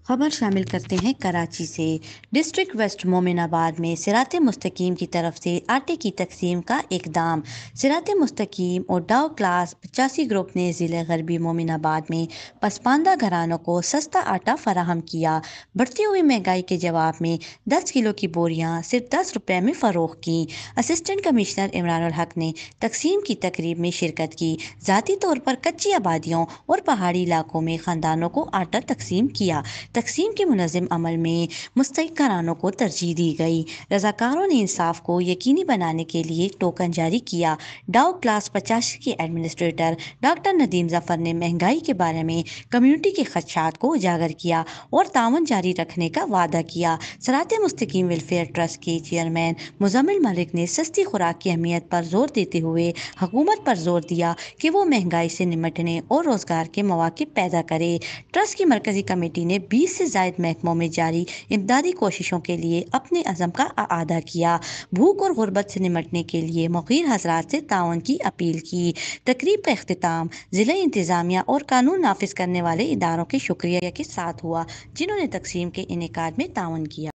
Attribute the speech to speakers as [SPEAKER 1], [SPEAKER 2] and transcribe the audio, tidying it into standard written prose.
[SPEAKER 1] खबर शामिल करते हैं कराची से। डिस्ट्रिक्ट वेस्ट मोमिनाबाद में सिरात मुस्तकीम की तरफ से आटे की तकसीम का इकदाम। सिरात मुस्तकीम और डाउ क्लास 85 ग्रुप ने ज़िले गरबी मोमिनाबाद में पसमानदा घरानों को सस्ता आटा फराहम किया। बढ़ती हुई महंगाई के जवाब में 10 किलो की बोरियां सिर्फ 10 रुपए में फ़रोख्त की। असिस्टेंट कमिश्नर इमरान उल हक ने तकसीम की तकरीब में शिरकत की। ज़ाती तौर पर कच्ची आबादियों और पहाड़ी इलाकों में ख़ानदानों को आटा तकसीम किया। तकसीम के मुनज़्ज़म अमल में मुस्तहिक़ घरानों को तरजीह दी गई। रज़ाकारों ने इंसाफ को यकीनी बनाने के लिए टोकन जारी किया। डाउ क्लास 50 के एडमिनिस्ट्रेटर डॉक्टर नदीम ज़फ़र ने महंगाई के बारे में कम्युनिटी के खदशात को उजागर किया और ताउन जारी रखने का वादा किया। सरात मुस्तकीम वेलफेयर ट्रस्ट के चेयरमैन मुज़म्मिल मलिक ने सस्ती खुराक की अहमियत पर जोर देते हुए हुकूमत पर जोर दिया कि वो महंगाई से निमटने और रोज़गार के मौके पैदा करे। ट्रस्ट की मरकज़ी कमेटी ने 20 से ज़ायद महकमों में जारी इमदादी कोशिशों के लिए अपने अज़म का आदा किया। भूख और गुर्बत से निमटने के लिए मुग़ीर हज़रात से ताउन की अपील की। तकरीब का इख्तिताम ज़िला इंतज़ामिया और कानून नाफिज करने वाले इदारों के शुक्रिया के साथ हुआ, जिन्होंने तकसीम के इनेकाद में ताउन किया।